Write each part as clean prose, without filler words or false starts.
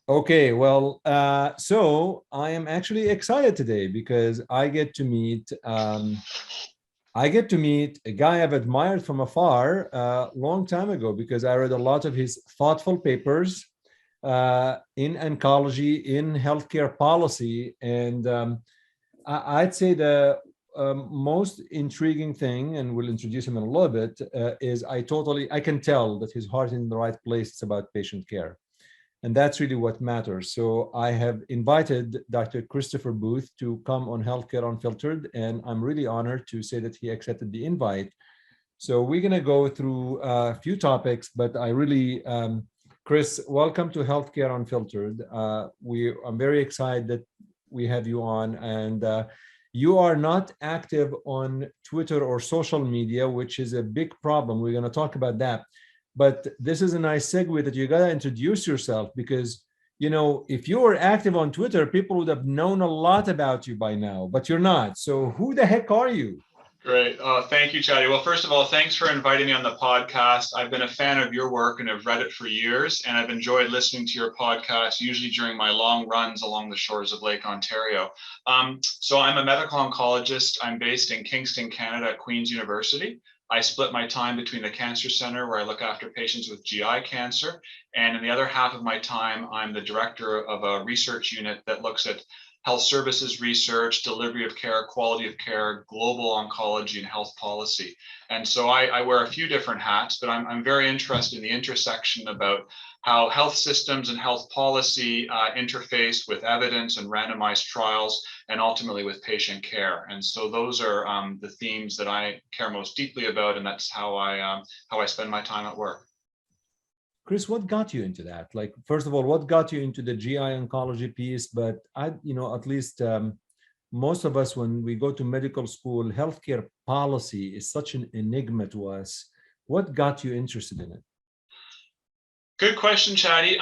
Okay, well, so I am actually excited today because I get to meet a guy I've admired from afar a long time ago because I read a lot of his thoughtful papers in oncology, in healthcare policy, and I'd say the most intriguing thing, and we'll introduce him in a little bit, is I can tell that his heart is in the right place. It's about patient care. And that's really what matters. So I have invited Dr. Christopher Booth to come on Healthcare Unfiltered, and I'm really honored to say that he accepted the invite. So we're going to go through a few topics, but Chris, welcome to Healthcare Unfiltered. I'm very excited that we have you on, and you are not active on Twitter or social media, which is a big problem. We're going to talk about that. But this is a nice segue that you got to introduce yourself because, if you were active on Twitter, people would have known a lot about you by now, but you're not. So who the heck are you? Great. Thank you, Chadi. Well, first of all, thanks for inviting me on the podcast. I've been a fan of your work and have read it for years, and I've enjoyed listening to your podcast, usually during my long runs along the shores of Lake Ontario. So I'm a medical oncologist. I'm based in Kingston, Canada at Queen's University. I split my time between the Cancer Center, where I look after patients with GI cancer, and in the other half of my time, I'm the director of a research unit that looks at health services research, delivery of care, quality of care, global oncology, and health policy. And so I wear a few different hats, but I'm very interested in the intersection about how health systems and health policy interface with evidence and randomized trials, and ultimately with patient care. And so those are the themes that I care most deeply about, and that's how I spend my time at work. Chris, what got you into that? Like, first of all, what got you into the GI oncology piece? But at least most of us, when we go to medical school, healthcare policy is such an enigma to us. What got you interested in it? Good question, Chadi.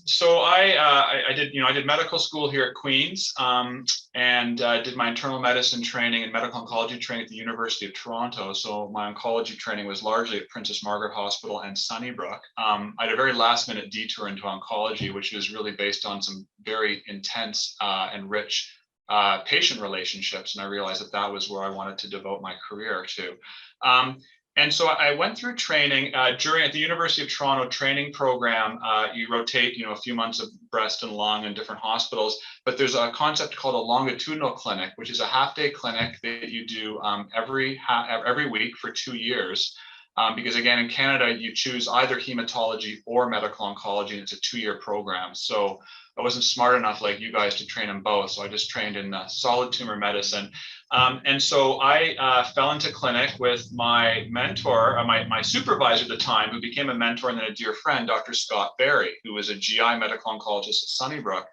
So I did medical school here at Queen's, and did my internal medicine training and medical oncology training at the University of Toronto. So my oncology training was largely at Princess Margaret Hospital and Sunnybrook. I had a very last minute detour into oncology, which was really based on some very intense and rich patient relationships, and I realized that was where I wanted to devote my career to. And so I went through training at the University of Toronto training program. You rotate, a few months of breast and lung in different hospitals, but there's a concept called a longitudinal clinic, which is a half-day clinic that you do every week for 2 years. Because again, in Canada, you choose either hematology or medical oncology, and it's a 2-year program. So I wasn't smart enough like you guys to train in both. So I just trained in solid tumor medicine. And so I fell into clinic with my mentor, my supervisor at the time, who became a mentor and then a dear friend, Dr. Scott Barry, who was a GI medical oncologist at Sunnybrook.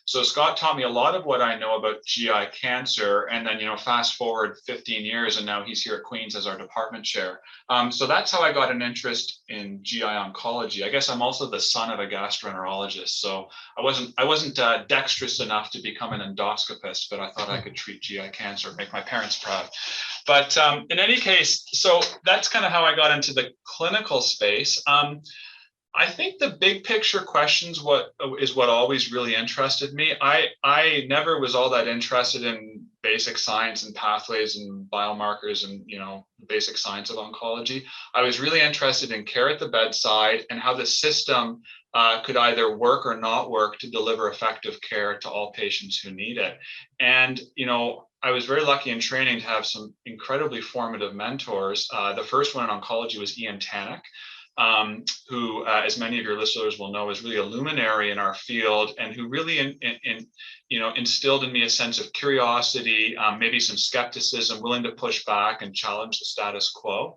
So Scott taught me a lot of what I know about GI cancer, and then fast forward 15 years, and now he's here at Queen's as our department chair. So that's how I got an interest in GI oncology. I guess I'm also the son of a gastroenterologist, so I wasn't dexterous enough to become an endoscopist, but I thought I could treat GI cancer, make my parents proud. But in any case, so that's kind of how I got into the clinical space. I think the big picture questions what always really interested me. I never was all that interested in basic science and pathways and biomarkers and the basic science of oncology. I was really interested in care at the bedside and how the system could either work or not work to deliver effective care to all patients who need it. And I was very lucky in training to have some incredibly formative mentors. The first one in oncology was Ian Tannock, who, as many of your listeners will know, is really a luminary in our field, and who really instilled in me a sense of curiosity, maybe some skepticism, willing to push back and challenge the status quo.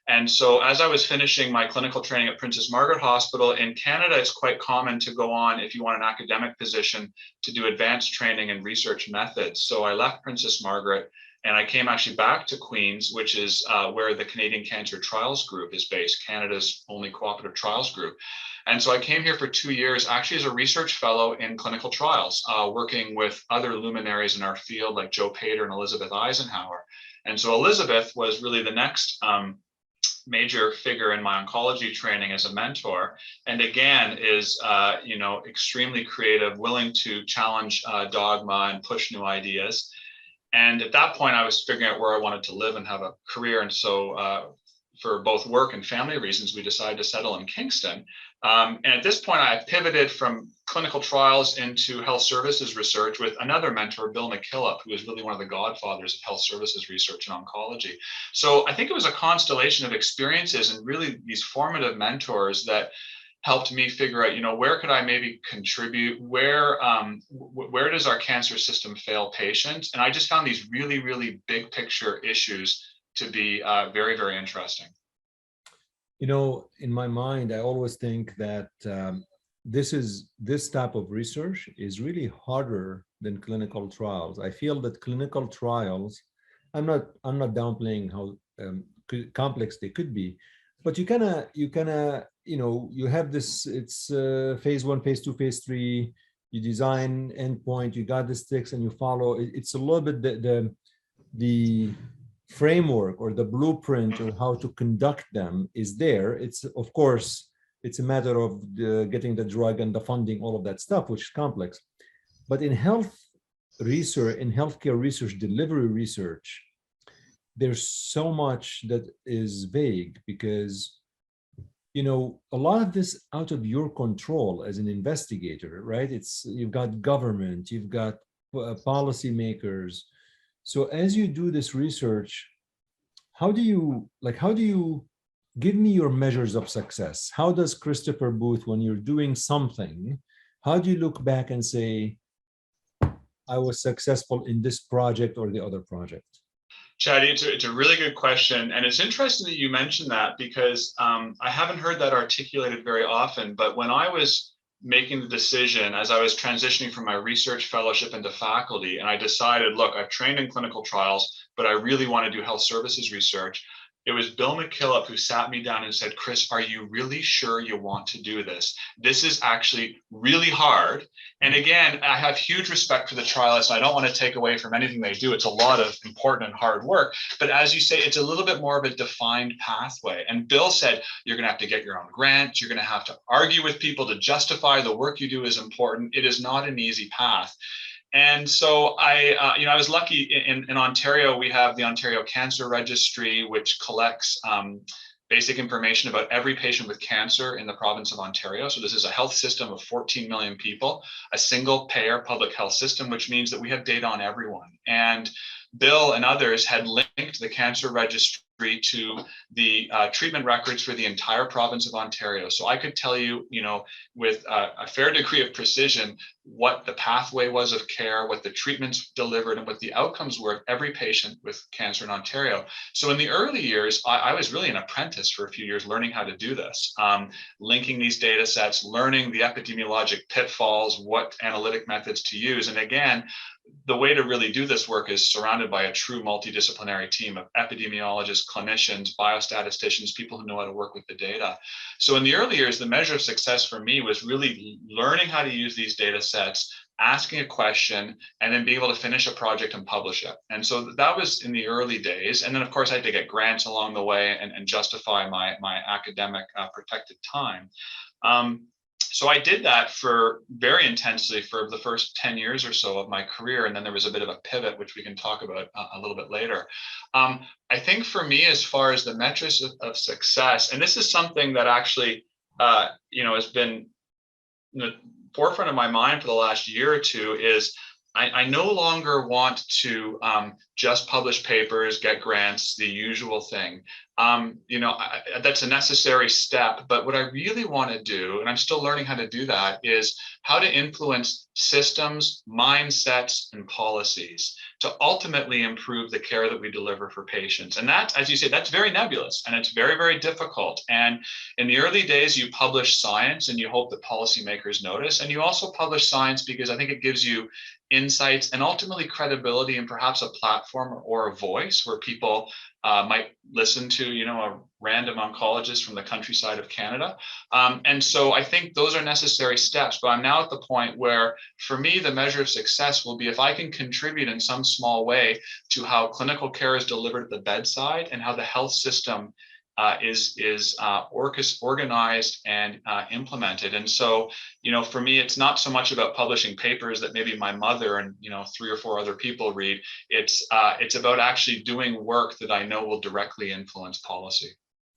And so as I was finishing my clinical training at Princess Margaret Hospital in Canada, it's quite common to go on, if you want an academic position, to do advanced training in research methods. So I left Princess Margaret and I came actually back to Queen's, which is where the Canadian Cancer Trials Group is based, Canada's only cooperative trials group. And so I came here for 2 years, actually as a research fellow in clinical trials, working with other luminaries in our field like Joe Pater and Elizabeth Eisenhower. And so Elizabeth was really the next major figure in my oncology training as a mentor, and again is extremely creative, willing to challenge dogma and push new ideas. And at that point, I was figuring out where I wanted to live and have a career. And so for both work and family reasons, we decided to settle in Kingston. And at this point, I pivoted from clinical trials into health services research with another mentor, Bill McKillop, who is really one of the godfathers of health services research in oncology. So I think it was a constellation of experiences and really these formative mentors that helped me figure out, where could I maybe contribute? Where does our cancer system fail patients? And I just found these really, really big picture issues to be very, very interesting. In my mind, I always think that this type of research is really harder than clinical trials. I feel that clinical trials, I'm not downplaying how complex they could be, but you have this, it's phase 1, phase 2, phase 3, you design endpoint, you got the sticks and you follow. It's a little bit the framework or the blueprint or how to conduct them is there. It's, of course, it's a matter of getting the drug and the funding, all of that stuff, which is complex. But in health research, in healthcare research, delivery research, there's so much that is vague because, a lot of this out of your control as an investigator, right? You've got government, you've got policymakers. So as you do this research, how do you give me your measures of success? How does Christopher Booth, when you're doing something, how do you look back and say, I was successful in this project or the other project? Chad, it's a really good question. And it's interesting that you mentioned that because I haven't heard that articulated very often. But when I was making the decision, as I was transitioning from my research fellowship into faculty, and I decided, look, I've trained in clinical trials, but I really want to do health services research. It was Bill McKillop who sat me down and said, Chris, are you really sure you want to do this? This is actually really hard. And again, I have huge respect for the trialists. I don't want to take away from anything they do. It's a lot of important and hard work. But as you say, it's a little bit more of a defined pathway. And Bill said, you're going to have to get your own grants. You're going to have to argue with people to justify the work you do is important. It is not an easy path. And so I was lucky in Ontario. We have the Ontario Cancer Registry, which collects basic information about every patient with cancer in the province of Ontario. So this is a health system of 14 million people, a single payer public health system, which means that we have data on everyone. And Bill and others had linked the cancer registry to the treatment records for the entire province of Ontario. So I could tell you, with a fair degree of precision, what the pathway was of care, what the treatments delivered, and what the outcomes were of every patient with cancer in Ontario. So in the early years, I was really an apprentice for a few years learning how to do this, linking these data sets, learning the epidemiologic pitfalls, what analytic methods to use. And again, the way to really do this work is surrounded by a true multidisciplinary team of epidemiologists, clinicians, biostatisticians, people who know how to work with the data. So in the early years, the measure of success for me was really learning how to use these data sets, asking a question, and then being able to finish a project and publish it. And so that was in the early days. And then, of course, I had to get grants along the way and justify my academic protected time. So I did that for very intensely for the first 10 years or so of my career. And then there was a bit of a pivot, which we can talk about a little bit later. I think for me, as far as the metrics of success, and this is something that actually, has been in the forefront of my mind for the last year or two, is I no longer want to just publish papers, get grants, the usual thing. That's a necessary step. But what I really want to do, and I'm still learning how to do that, is how to influence systems, mindsets, and policies to ultimately improve the care that we deliver for patients. And that, as you say, that's very nebulous and it's very, very difficult. And in the early days, you publish science and you hope that policymakers notice. And you also publish science because I think it gives you insights and ultimately credibility and perhaps a platform or a voice where people might listen to, a random oncologist from the countryside of Canada. And so I think those are necessary steps, but I'm now at the point where for me, the measure of success will be if I can contribute in some small way to how clinical care is delivered at the bedside and how the health system organized and implemented. And so, for me, it's not so much about publishing papers that maybe my mother and 3 or 4 other people read. It's about actually doing work that I know will directly influence policy.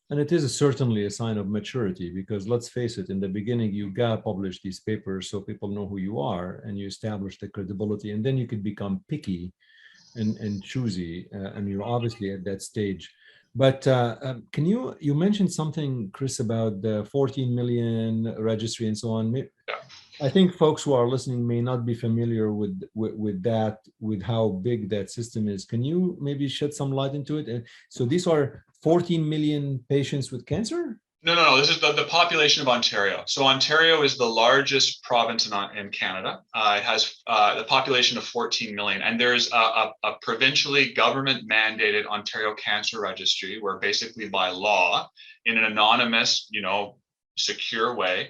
And it is certainly a sign of maturity, because let's face it, in the beginning, you got to publish these papers so people know who you are and you establish the credibility, and then you could become picky and choosy. And you're obviously at that stage. But can you mentioned something, Chris, about the 14 million registry and so on. Yeah. I think folks who are listening may not be familiar with that, with how big that system is. Can you maybe shed some light into it? And so these are 14 million patients with cancer? No. This is the population of Ontario. So Ontario is the largest province in Canada. It has the population of 14 million. And there's a provincially government mandated Ontario Cancer Registry, where basically by law, in an anonymous, secure way,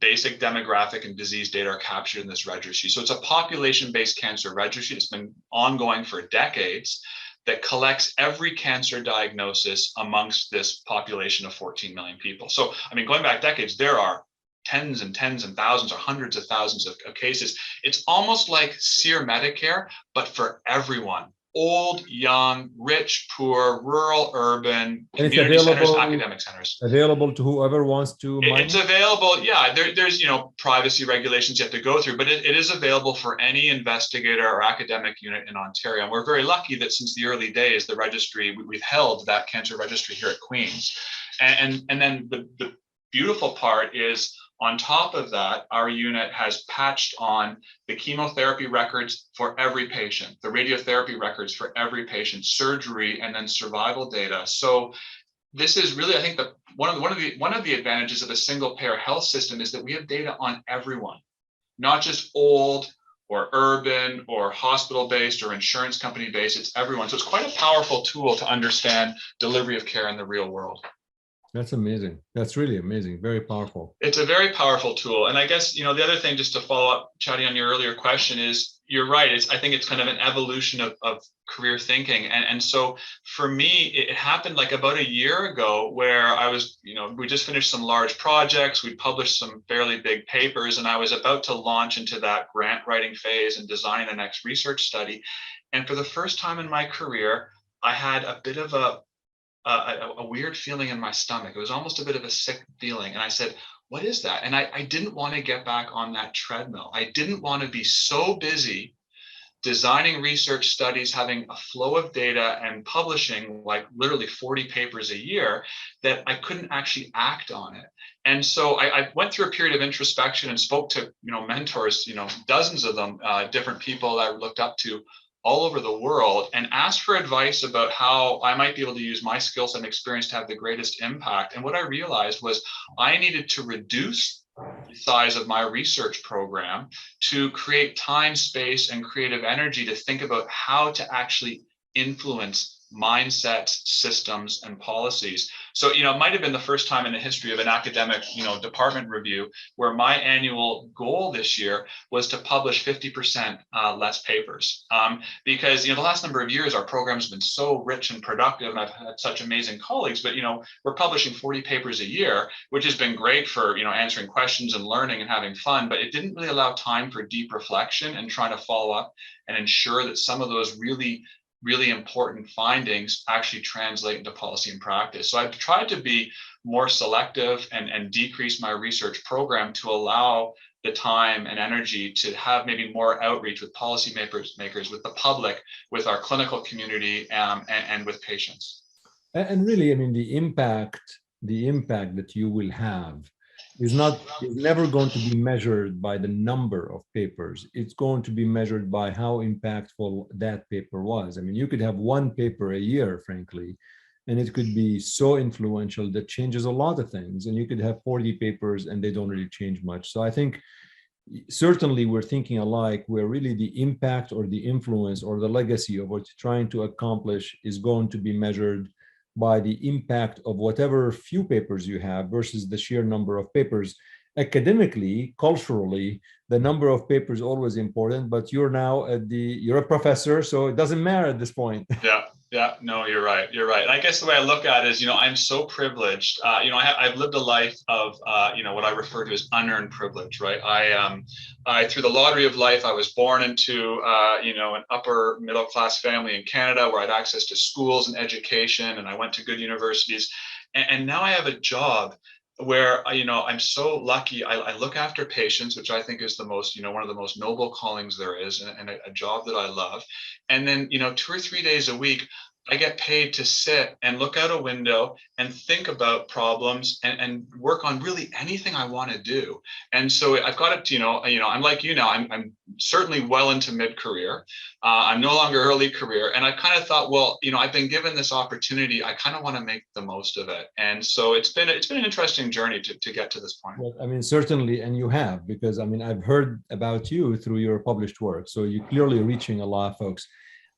basic demographic and disease data are captured in this registry. So it's a population-based cancer registry that's been ongoing for decades, that collects every cancer diagnosis amongst this population of 14 million people. So, going back decades, there are tens and thousands or hundreds of thousands of cases. It's almost like SEER Medicare, but for everyone. Old, young, rich, poor, rural, urban, community centers, academic centers. Available to whoever wants to mine it's available. Yeah, there's privacy regulations you have to go through, but it is available for any investigator or academic unit in Ontario. And we're very lucky that since the early days, the registry, we've held that cancer registry here at Queen's. And then the beautiful part is, on top of that, our unit has patched on the chemotherapy records for every patient, the radiotherapy records for every patient, surgery, and then survival data. So this is really, I think, one of the advantages of a single payer health system is that we have data on everyone, not just old or urban or hospital-based or insurance company-based. It's everyone. So it's quite a powerful tool to understand delivery of care in the real world. That's amazing. That's really amazing. Very powerful. It's a very powerful tool. And I guess, the other thing, just to follow up, Chadi, on your earlier question, is you're right. I think it's kind of an evolution of career thinking. And so for me, it happened like about a year ago, where I was, we just finished some large projects. We published some fairly big papers, and I was about to launch into that grant writing phase and design the next research study. And for the first time in my career, I had a bit of a weird feeling in my stomach. It was almost a bit of a sick feeling. And I said, what is that? And I didn't want to get back on that treadmill. I didn't want to be so busy designing research studies, having a flow of data and publishing like literally 40 papers a year, that I couldn't actually act on it. And so I went through a period of introspection and spoke to, mentors, dozens of them, different people that I looked up to all over the world, and asked for advice about how I might be able to use my skills and experience to have the greatest impact. And what I realized was I needed to reduce the size of my research program to create time, space, and creative energy to think about how to actually influence mindsets, systems, and policies. So, it might have been the first time in the history of an academic, department review where my annual goal this year was to publish 50% less papers. Because, the last number of years, our program's been so rich and productive, and I've had such amazing colleagues, but, we're publishing 40 papers a year, which has been great for, answering questions and learning and having fun, but it didn't really allow time for deep reflection and trying to follow up and ensure that some of those really important findings actually translate into policy and practice. So I've tried to be more selective and decrease my research program to allow the time and energy to have maybe more outreach with policymakers, with the public, with our clinical community, and with patients. And really, the impact that you will have is never going to be measured by the number of papers. It's going to be measured by how impactful that paper was. You could have one paper a year, frankly, and it could be so influential that changes a lot of things. And you could have 40 papers and they don't really change much. So I think certainly we're thinking alike, where really the impact or the influence or the legacy of what you're trying to accomplish is going to be measured by the impact of whatever few papers you have versus the sheer number of papers. Academically, culturally, the number of papers is always important, but you're now you're a professor, so it doesn't matter at this point. Yeah, no, you're right. You're right. And I guess the way I look at it is, I'm so privileged. I've lived a life of, what I refer to as unearned privilege, right? Through the lottery of life, I was born into, an upper middle class family in Canada where I had access to schools and education, and I went to good universities. And now I have a job where, I'm so lucky. I look after patients, which I think is the most, one of the most noble callings there is, and a job that I love. And then, 2 or 3 days a week, I get paid to sit and look out a window and think about problems and work on really anything I want to do. And so I've got it, I'm like you now, I'm certainly well into mid-career. I'm no longer early career. And I kind of thought, well, I've been given this opportunity. I kind of want to make the most of it. And so it's been an interesting journey to get to this point. Well, I mean, certainly, and you have, because I mean, I've heard about you through your published work. So you're clearly reaching a lot of folks.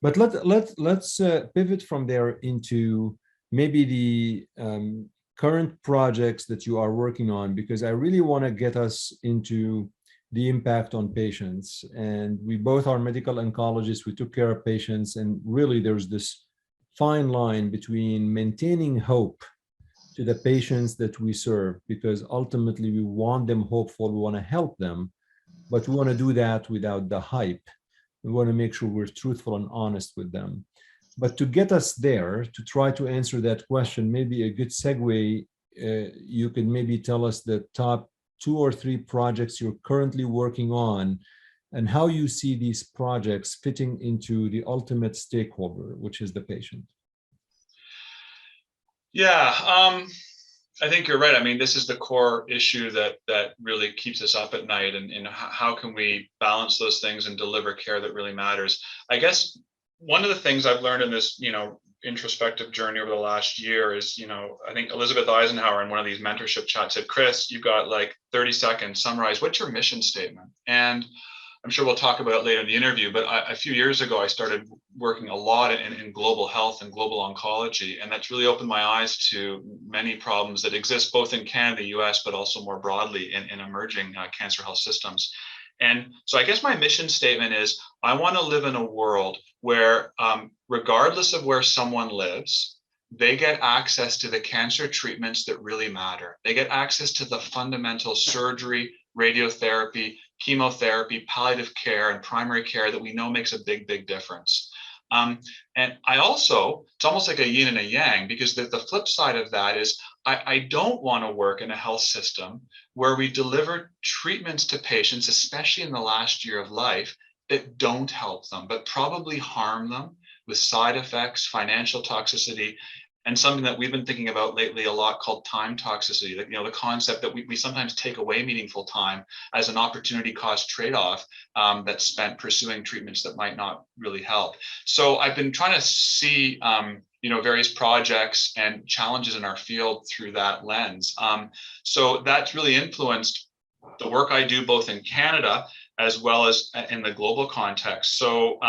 But let's pivot from there into maybe the current projects that you are working on, because I really want to get us into the impact on patients. And we both are medical oncologists. We took care of patients, and really there's this fine line between maintaining hope to the patients that we serve, because ultimately we want them hopeful, we want to help them, but we want to do that without the hype. We want to make sure we're truthful and honest with them. But to get us there, to try to answer that question, maybe a good segue, you could maybe tell us the top 2 or 3 projects you're currently working on and how you see these projects fitting into the ultimate stakeholder, which is the patient. Yeah, I think you're right. I mean, this is the core issue that really keeps us up at night, and how can we balance those things and deliver care that really matters? I guess one of the things I've learned in this, introspective journey over the last year is, I think Elizabeth Eisenhower in one of these mentorship chats said, Chris, you've got like 30 seconds, summarize, what's your mission statement? And I'm sure we'll talk about it later in the interview, but a few years ago, I started working a lot in global health and global oncology. And that's really opened my eyes to many problems that exist both in Canada, the US, but also more broadly in emerging cancer health systems. And so I guess my mission statement is, I want to live in a world where regardless of where someone lives, they get access to the cancer treatments that really matter. They get access to the fundamental surgery, radiotherapy, chemotherapy, palliative care, and primary care that we know makes a big, big difference. And I also, it's almost like a yin and a yang, because the flip side of that is I don't want to work in a health system where we deliver treatments to patients, especially in the last year of life, that don't help them, but probably harm them with side effects, financial toxicity, and something that we've been thinking about lately a lot called time toxicity, that, the concept that we sometimes take away meaningful time as an opportunity cost trade-off that's spent pursuing treatments that might not really help. So I've been trying to see, various projects and challenges in our field through that lens. So that's really influenced the work I do both in Canada as well as in the global context. So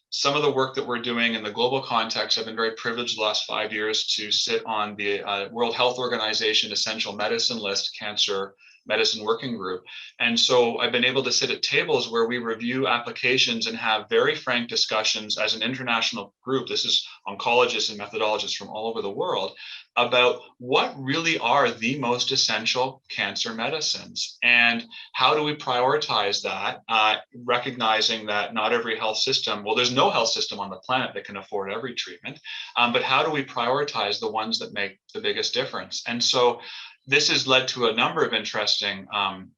some of the work that we're doing in the global context, I've been very privileged the last 5 years to sit on the World Health Organization Essential Medicine List Cancer Medicine Working Group. And so I've been able to sit at tables where we review applications and have very frank discussions as an international group. This is oncologists and methodologists from all over the world about what really are the most essential cancer medicines and how do we prioritize that, recognizing that not every health system, well, there's no health system on the planet that can afford every treatment, but how do we prioritize the ones that make the biggest difference? And so this has led to a number of interesting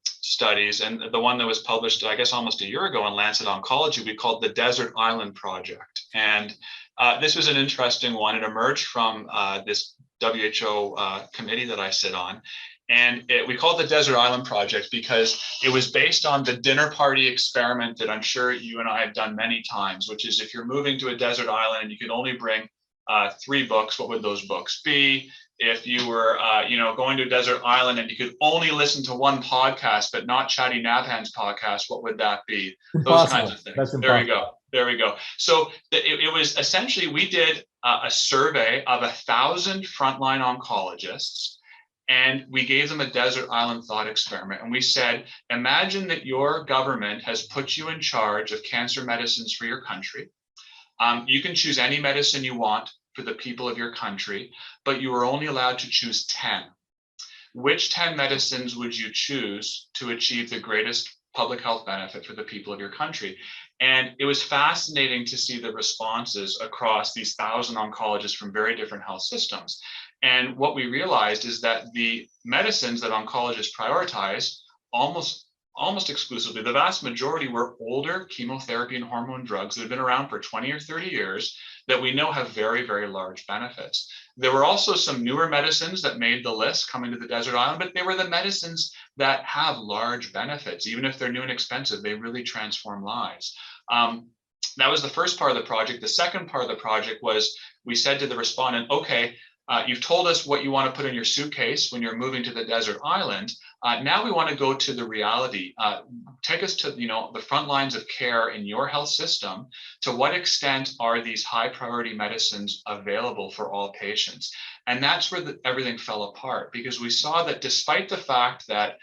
studies, and the one that was published, I guess, almost a year ago in Lancet Oncology, we called the Desert Island Project. And this was an interesting one. It emerged from this WHO committee that I sit on. And we call it the Desert Island Project because it was based on the dinner party experiment that I'm sure you and I have done many times, which is if you're moving to a desert island and you can only bring 3 books, what would those books be? If you were, going to a desert island and you could only listen to one podcast, but not Chatty Nabhan's podcast, what would that be? Those kinds of things. There we go. There we go. So it was essentially, we did a survey of 1,000 frontline oncologists, and we gave them a desert island thought experiment. And we said, imagine that your government has put you in charge of cancer medicines for your country. You can choose any medicine you want for the people of your country, but you are only allowed to choose 10. Which 10 medicines would you choose to achieve the greatest public health benefit for the people of your country? And it was fascinating to see the responses across these 1,000 oncologists from very different health systems. And what we realized is that the medicines that oncologists prioritize almost exclusively, the vast majority were older chemotherapy and hormone drugs that have been around for 20 or 30 years that we know have very, very large benefits. There were also some newer medicines that made the list coming to the desert island, but they were the medicines that have large benefits. Even if they're new and expensive, they really transform lives. That was the first part of the project. The second part of the project was we said to the respondent, okay, you've told us what you want to put in your suitcase when you're moving to the desert island. Now we want to go to the reality. Take us to the front lines of care in your health system. To what extent are these high priority medicines available for all patients? And that's where everything fell apart, because we saw that despite the fact that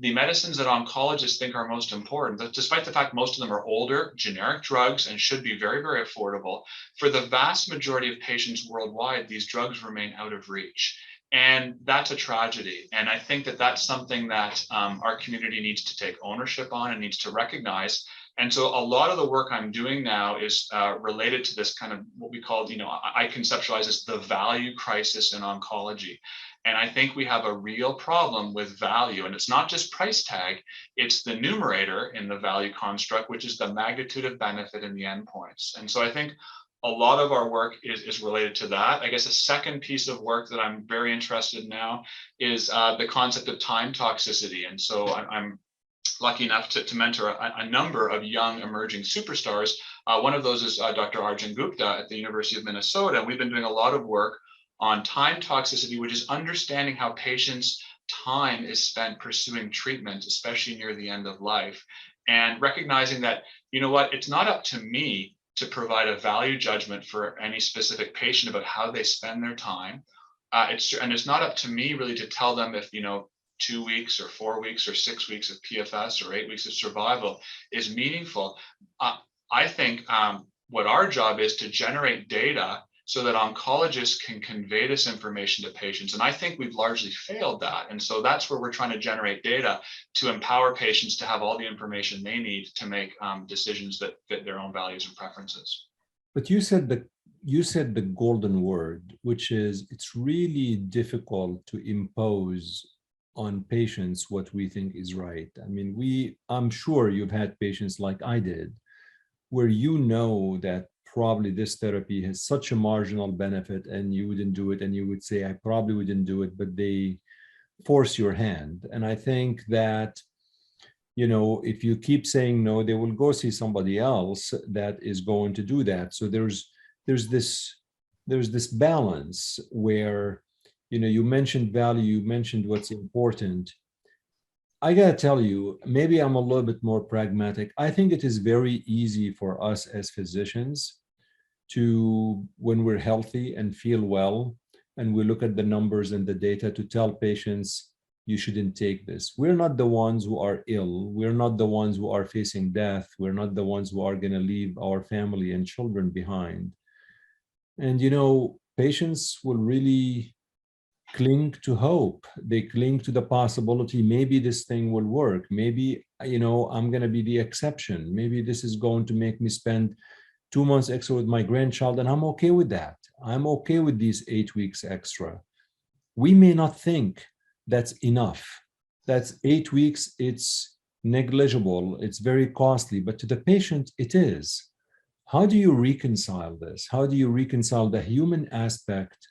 the medicines that oncologists think are most important, that despite the fact most of them are older, generic drugs and should be very, very affordable, for the vast majority of patients worldwide, these drugs remain out of reach. And that's a tragedy. And I think that that's something that our community needs to take ownership on and needs to recognize. And so a lot of the work I'm doing now is related to this kind of what we call, I conceptualize as the value crisis in oncology. And I think we have a real problem with value. And it's not just price tag, it's the numerator in the value construct, which is the magnitude of benefit in the endpoints. And so I think a lot of our work is related to that. I guess a second piece of work that I'm very interested in now is the concept of time toxicity. And so I'm lucky enough to mentor a number of young emerging superstars. One of those is Dr. Arjun Gupta at the University of Minnesota. And we've been doing a lot of work on time toxicity, which is understanding how patients' time is spent pursuing treatment, especially near the end of life, and recognizing that, it's not up to me to provide a value judgment for any specific patient about how they spend their time. It's not up to me really to tell them if, 2 weeks or 4 weeks or 6 weeks of PFS or 8 weeks of survival is meaningful. I think what our job is to generate data so that oncologists can convey this information to patients. And I think we've largely failed that. And so that's where we're trying to generate data to empower patients to have all the information they need to make decisions that fit their own values and preferences. But you said the golden word, which is it's really difficult to impose on patients what we think is right. I mean, I'm sure you've had patients like I did, where that probably this therapy has such a marginal benefit and you wouldn't do it, and you would say, I probably wouldn't do it, but they force your hand. And I think that, if you keep saying no, they will go see somebody else that is going to do that. So there's this balance where, you mentioned value, you mentioned what's important. I gotta tell you, maybe I'm a little bit more pragmatic. I think it is very easy for us as physicians to, when we're healthy and feel well, and we look at the numbers and the data, to tell patients, you shouldn't take this. We're not the ones who are ill. We're not the ones who are facing death. We're not the ones who are gonna leave our family and children behind. And, patients will really cling to hope. They cling to the possibility, maybe this thing will work. Maybe, I'm going to be the exception. Maybe this is going to make me spend 2 months extra with my grandchild, and I'm okay with that. I'm okay with these 8 weeks extra. We may not think that's enough. That's 8 weeks. It's negligible. It's very costly, but to the patient, it is. How do you reconcile this? How do you reconcile the human aspect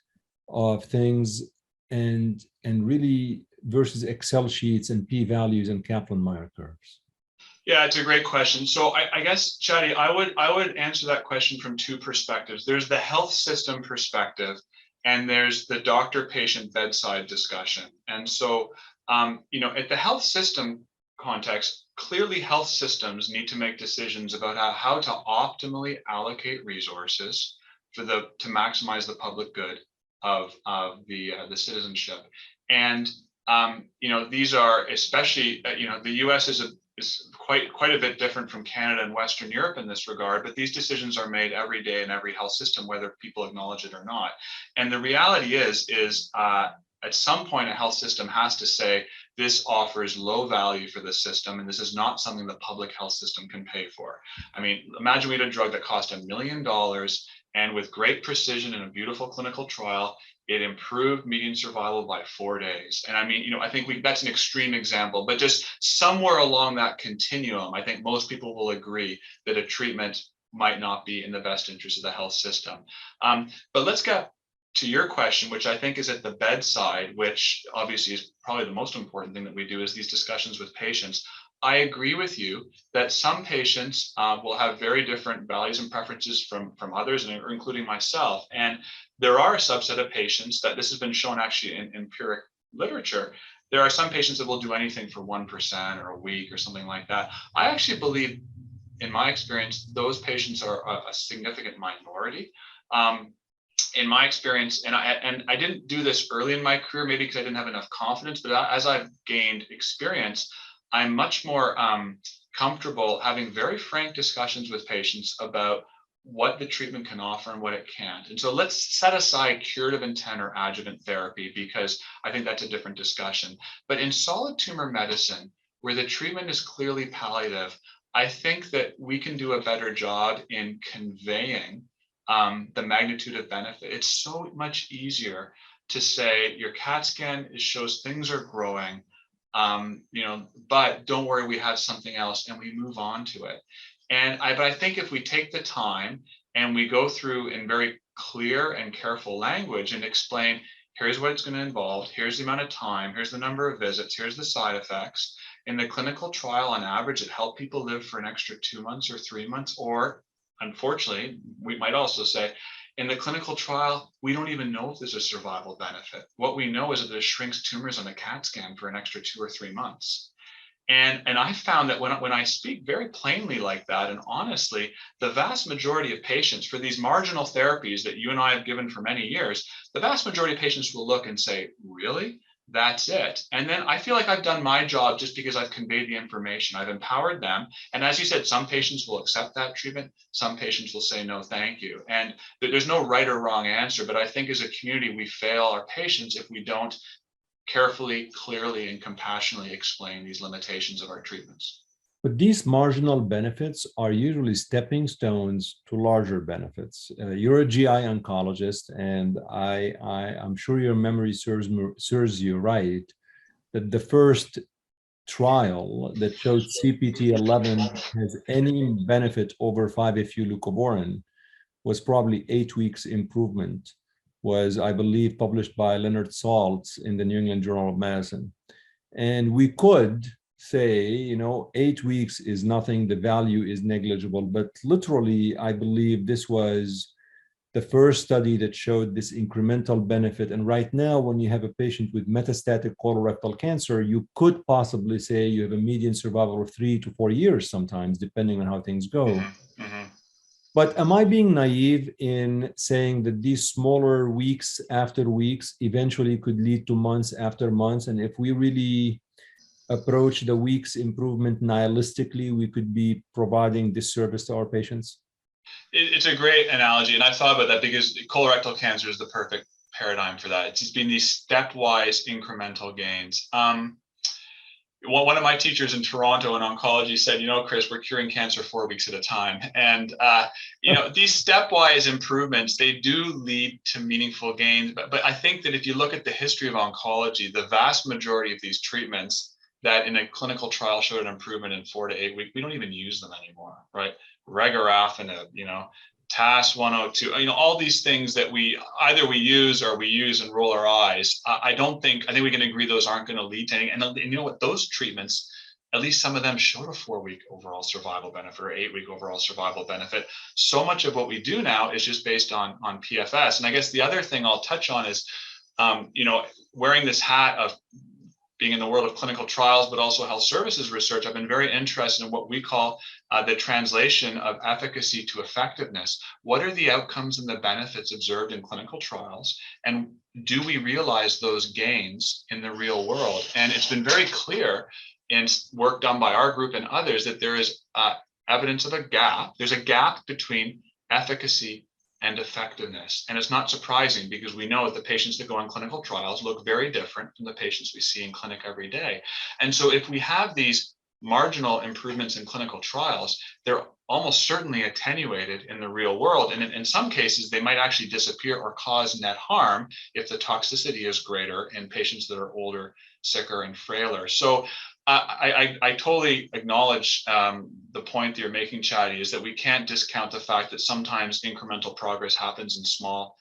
of things and really versus Excel sheets and p-values and Kaplan-Meier curves? Yeah, it's a great question. So I guess, Chadi, I would answer that question from two perspectives. There's the health system perspective, and there's the doctor-patient bedside discussion. And so, at the health system context, clearly health systems need to make decisions about how to optimally allocate resources to maximize the public good of the citizenship. And these are especially the U.S. is quite a bit different from Canada and Western Europe in this regard, but these decisions are made every day in every health system, whether people acknowledge it or not. And the reality is at some point, a health system has to say, this offers low value for the system, and this is not something the public health system can pay for. I mean, imagine we had a drug that cost $1 million, and with great precision and a beautiful clinical trial, it improved median survival by 4 days. And I mean, I think that's an extreme example, but just somewhere along that continuum, I think most people will agree that a treatment might not be in the best interest of the health system. But let's get to your question, which I think is at the bedside, which obviously is probably the most important thing that we do, is these discussions with patients. I agree with you that some patients will have very different values and preferences from others, and including myself. And there are a subset of patients that this has been shown actually in empiric literature. There are some patients that will do anything for 1% or a week or something like that. I actually believe, in my experience, those patients are a significant minority. In my experience, and I didn't do this early in my career, maybe because I didn't have enough confidence, but as I've gained experience, I'm much more comfortable having very frank discussions with patients about what the treatment can offer and what it can't. And so let's set aside curative intent or adjuvant therapy, because I think that's a different discussion. But in solid tumor medicine, where the treatment is clearly palliative, I think that we can do a better job in conveying the magnitude of benefit. It's so much easier to say your CAT scan shows things are growing, but don't worry, we have something else, and we move on to it. But I think if we take the time and we go through in very clear and careful language and explain, here's what it's going to involve, here's the amount of time, here's the number of visits, here's the side effects. In the clinical trial, on average, it helped people live for an extra 2 months or 3 months, or unfortunately, we might also say, in the clinical trial, we don't even know if there's a survival benefit. What we know is that it shrinks tumors on a CAT scan for an extra 2 or 3 months. And I found that when I speak very plainly like that, and honestly, the vast majority of patients for these marginal therapies that you and I have given for many years, the vast majority of patients will look and say, really? That's it. And then I feel like I've done my job just because I've conveyed the information. I've empowered them. And as you said, some patients will accept that treatment. Some patients will say, no, thank you. And there's no right or wrong answer. But I think as a community, we fail our patients if we don't carefully, clearly, and compassionately explain these limitations of our treatments. But these marginal benefits are usually stepping stones to larger benefits. You're a GI oncologist, and I'm sure your memory serves you right, that the first trial that showed CPT-11 has any benefit over 5-FU leucovorin was probably 8 weeks improvement, was, I believe, published by Leonard Saltz in the New England Journal of Medicine. And we could say, 8 weeks is nothing, the value is negligible, but literally, I believe this was the first study that showed this incremental benefit. And right now, when you have a patient with metastatic colorectal cancer, you could possibly say you have a median survival of 3 to 4 years sometimes, depending on how things go. Mm-hmm. Mm-hmm. But am I being naive in saying that these smaller weeks after weeks eventually could lead to months after months? And if we really approach the weeks improvement nihilistically, we could be providing disservice to our patients? It's a great analogy. And I thought about that because colorectal cancer is the perfect paradigm for that. It's just been these stepwise incremental gains. One of my teachers in Toronto in oncology said, Chris, we're curing cancer 4 weeks at a time. And, these stepwise improvements, they do lead to meaningful gains. But I think that if you look at the history of oncology, the vast majority of these treatments that in a clinical trial showed an improvement in 4 to 8 weeks, we don't even use them anymore, right? Regorafenib, TAS-102, all these things that we use and roll our eyes. I think we can agree those aren't going to lead to anything. And you know what? Those treatments, at least some of them showed a 4-week overall survival benefit or 8-week overall survival benefit. So much of what we do now is just based on PFS. And I guess the other thing I'll touch on is, wearing this hat of being in the world of clinical trials, but also health services research, I've been very interested in what we call the translation of efficacy to effectiveness. What are the outcomes and the benefits observed in clinical trials? And do we realize those gains in the real world? And it's been very clear in work done by our group and others that there is evidence of a gap. There's a gap between efficacy and effectiveness. And it's not surprising because we know that the patients that go on clinical trials look very different from the patients we see in clinic every day. And so if we have these marginal improvements in clinical trials, they're almost certainly attenuated in the real world. And in some cases, they might actually disappear or cause net harm if the toxicity is greater in patients that are older, sicker, and frailer. So I totally acknowledge the point that you're making, Chadi, is that we can't discount the fact that sometimes incremental progress happens in small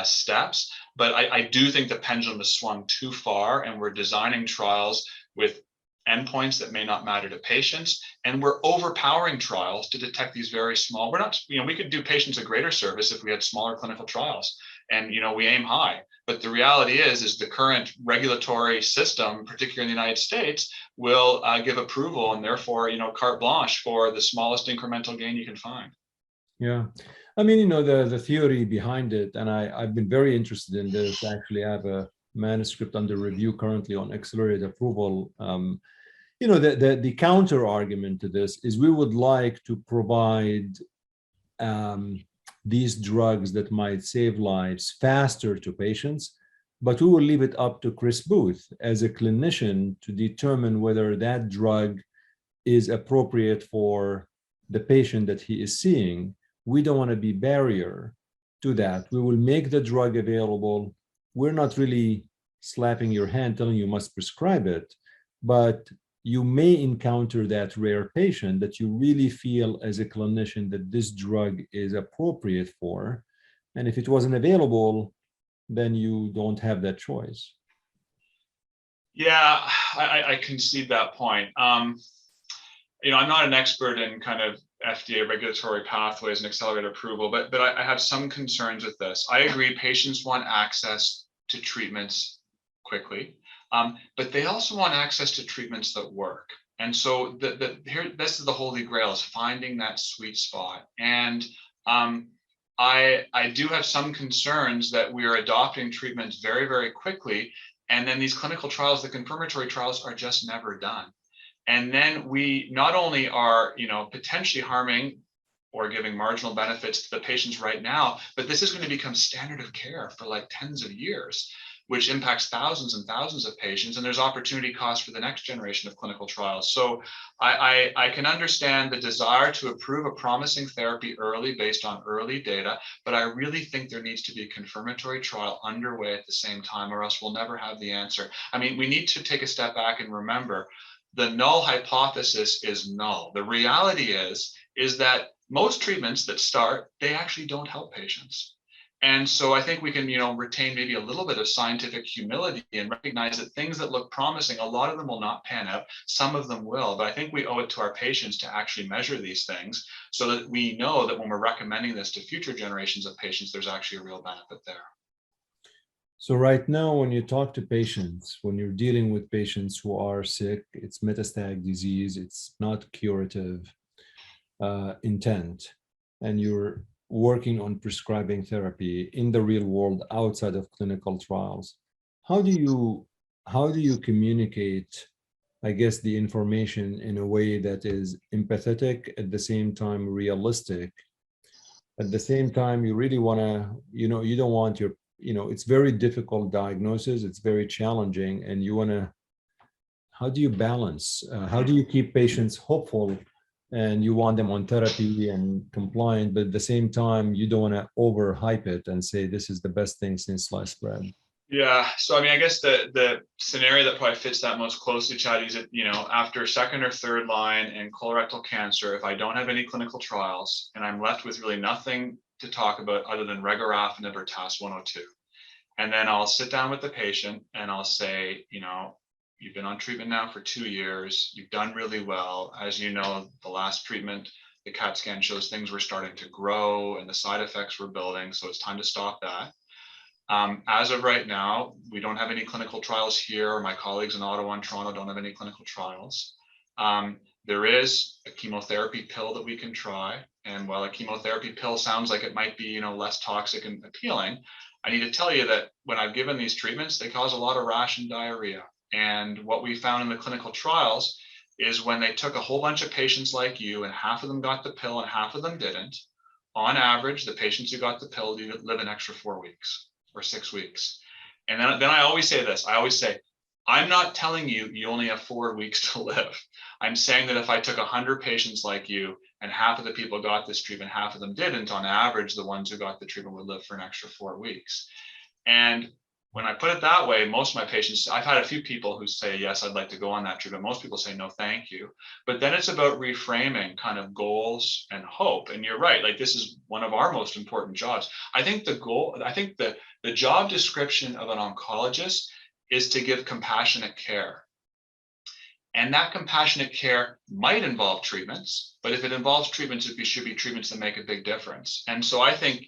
steps. But I do think the pendulum has swung too far, and we're designing trials with endpoints that may not matter to patients, and we're overpowering trials to detect these very small. We're not, we could do patients a greater service if we had smaller clinical trials, and we aim high. But the reality is the current regulatory system, particularly in the United States, will give approval and therefore, carte blanche for the smallest incremental gain you can find. Yeah. I mean, the theory behind it, and I've been very interested in this. Actually, I have a manuscript under review currently on accelerated approval. The counter argument to this is we would like to provide these drugs that might save lives faster to patients, but we will leave it up to Chris Booth as a clinician to determine whether that drug is appropriate for the patient that he is seeing. We don't want to be barrier to that. We will make the drug available. We're not really slapping your hand telling you must prescribe it, but you may encounter that rare patient that you really feel as a clinician that this drug is appropriate for. And if it wasn't available, then you don't have that choice. Yeah, I concede that point. I'm not an expert in kind of FDA regulatory pathways and accelerated approval, but I have some concerns with this. I agree patients want access to treatments quickly. But they also want access to treatments that work. And so this is the holy grail, is finding that sweet spot. And I do have some concerns that we are adopting treatments very, very quickly. And then these clinical trials, the confirmatory trials, are just never done. And then we not only are, potentially harming or giving marginal benefits to the patients right now, but this is going to become standard of care for like tens of years, which impacts thousands and thousands of patients, and there's opportunity cost for the next generation of clinical trials. So I can understand the desire to approve a promising therapy early based on early data, but I really think there needs to be a confirmatory trial underway at the same time, or else we'll never have the answer. I mean, we need to take a step back and remember the null hypothesis is null. The reality is that most treatments that start, they actually don't help patients. And so I think we can, retain maybe a little bit of scientific humility and recognize that things that look promising, a lot of them will not pan out. Some of them will, but I think we owe it to our patients to actually measure these things so that we know that when we're recommending this to future generations of patients, there's actually a real benefit there. So right now, when you talk to patients, when you're dealing with patients who are sick, it's metastatic disease, it's not curative intent, and you're working on prescribing therapy in the real world outside of clinical trials, how do you communicate, I guess, the information in a way that is empathetic, at the same time realistic, at the same time you really want to, you don't want your, it's very difficult diagnosis, it's very challenging, and you want to, how do you balance, how do you keep patients hopeful, and you want them on therapy and compliant, but at the same time, you don't want to overhype it and say this is the best thing since sliced bread? Yeah, so I mean, I guess the scenario that probably fits that most closely, Chad, is that, after second or third line in colorectal cancer, if I don't have any clinical trials and I'm left with really nothing to talk about other than regorafenib or TAS-102, and then I'll sit down with the patient and I'll say, you've been on treatment now for 2 years. You've done really well. As you know, the last treatment, the CAT scan shows things were starting to grow and the side effects were building. So it's time to stop that. As of right now, we don't have any clinical trials here. My colleagues in Ottawa and Toronto don't have any clinical trials. There is a chemotherapy pill that we can try. And while a chemotherapy pill sounds like it might be, less toxic and appealing, I need to tell you that when I've given these treatments, they cause a lot of rash and diarrhea. And what we found in the clinical trials is when they took a whole bunch of patients like you, and half of them got the pill and half of them didn't. On average, the patients who got the pill live an extra 4 weeks or 6 weeks. And then I always say this, I always say, I'm not telling you you only have 4 weeks to live. I'm saying that if I took 100 patients like you and half of the people got this treatment, half of them didn't, on average, the ones who got the treatment would live for an extra 4 weeks. And when I put it that way, most of my patients, I've had a few people who say, yes, I'd like to go on that treatment. Most people say, no, thank you. But then it's about reframing kind of goals and hope. And you're right, like this is one of our most important jobs. I think the job description of an oncologist is to give compassionate care. And that compassionate care might involve treatments, but if it involves treatments, it should be treatments that make a big difference. And so I think,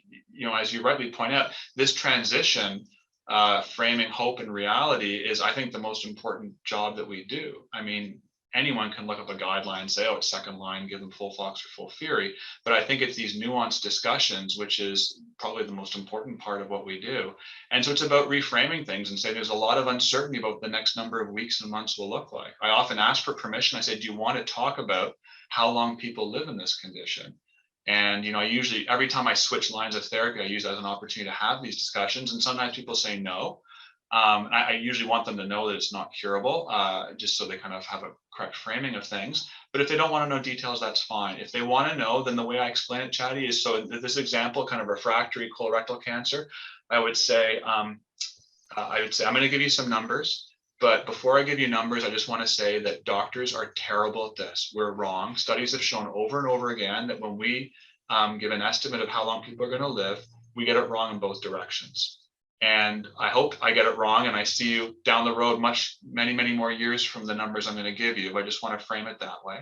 as you rightly point out, this transition, framing hope and reality, is, I think, the most important job that we do. I mean, anyone can look up a guideline and say, oh, it's second line, give them FOLFOX or FOLFIRI. But I think it's these nuanced discussions, which is probably the most important part of what we do. And so it's about reframing things and saying there's a lot of uncertainty about what the next number of weeks and months will look like. I often ask for permission. I say, do you want to talk about how long people live in this condition? And, I usually, every time I switch lines of therapy, I use that as an opportunity to have these discussions. And sometimes people say no. I usually want them to know that it's not curable, just so they kind of have a correct framing of things. But if they don't want to know details, that's fine. If they want to know, then the way I explain it, Chatty, is, so this example, kind of refractory colorectal cancer, I would say, I'm going to give you some numbers. But before I give you numbers, I just want to say that doctors are terrible at this. We're wrong. Studies have shown over and over again that when we give an estimate of how long people are going to live, we get it wrong in both directions. And I hope I get it wrong and I see you down the road many more years from the numbers I'm going to give you. But I just want to frame it that way.